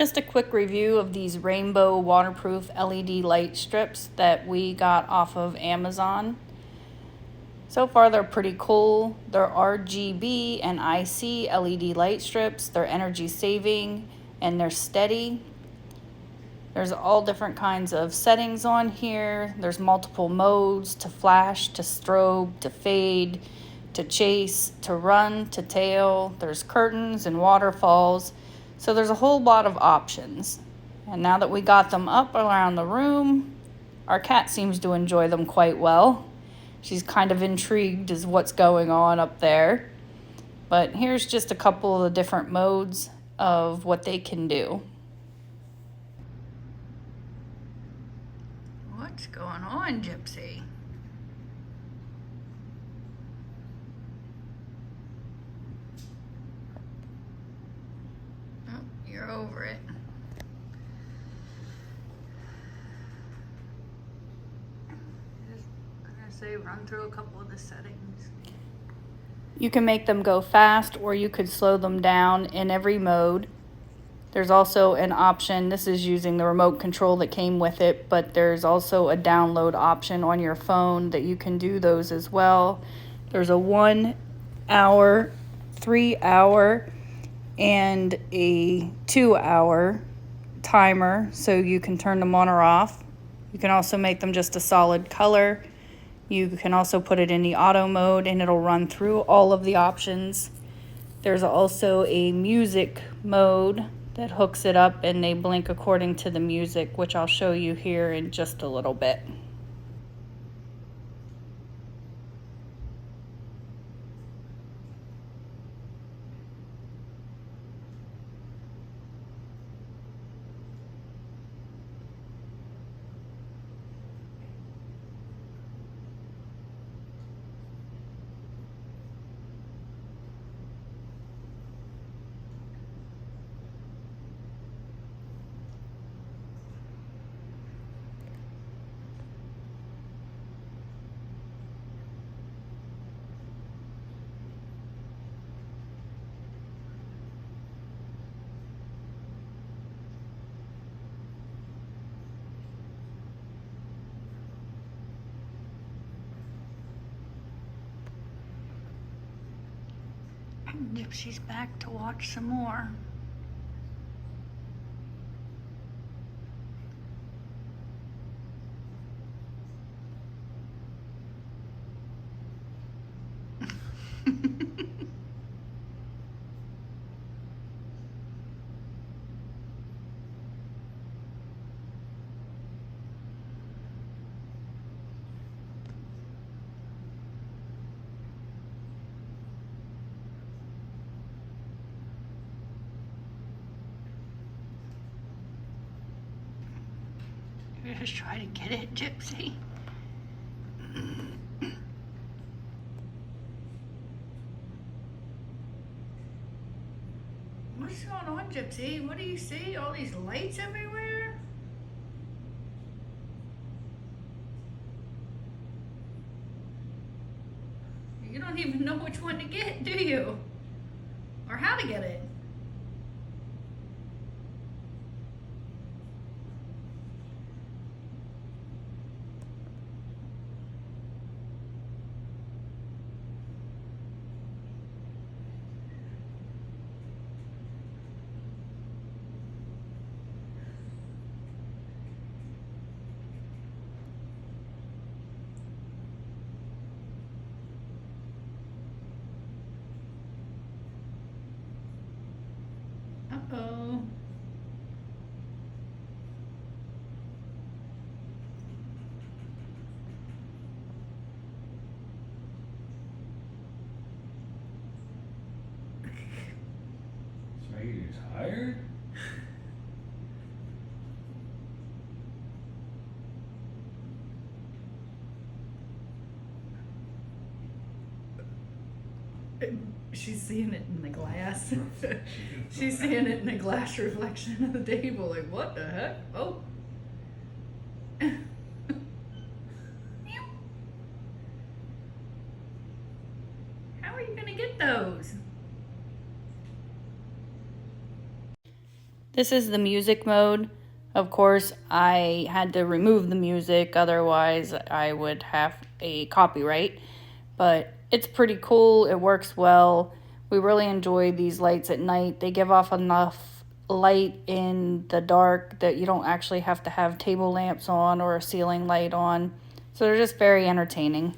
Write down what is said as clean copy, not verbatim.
Just a quick review of these rainbow waterproof LED light strips that we got off of Amazon. So far they're pretty cool. They're RGB and IC LED light strips. They're energy saving and they're steady. There's all different kinds of settings on here. There's multiple modes: to flash, to strobe, to fade, to chase, to run, to tail. There's curtains and waterfalls. So there's a whole lot of options. And now that we got them up around the room, our cat seems to enjoy them quite well. She's kind of intrigued as what's going on up there. But here's just a couple of the different modes of what they can do. What's going on, Gypsy? Oh, you're over it. Say run through a couple of the settings. You can make them go fast or you could slow them down in every mode. There's also an option, this is using the remote control that came with it, but there's also a download option on your phone that you can do those as well. There's a 1 hour, 3 hour, and a 2 hour timer, so you can turn them on or off. You can also make them just a solid color. You can also put it in the auto mode and it'll run through all of the options. There's also a music mode that hooks it up and they blink according to the music, which I'll show you here in just a little bit. Gypsy's back to watch some more. Just try to get it, Gypsy. What's going on, Gypsy? What do you see? All these lights everywhere? You don't even know which one to get, do you? Or how to get it? Uh-oh. So are you tired? She's seeing it in the glass. She's seeing it in the glass reflection of the table. Like, what the heck? Oh. How are you gonna get those? This is the music mode. Of course, I had to remove the music, otherwise I would have a copyright. But it's pretty cool, it works well. We really enjoy these lights at night. They give off enough light in the dark that you don't actually have to have table lamps on or a ceiling light on. So they're just very entertaining.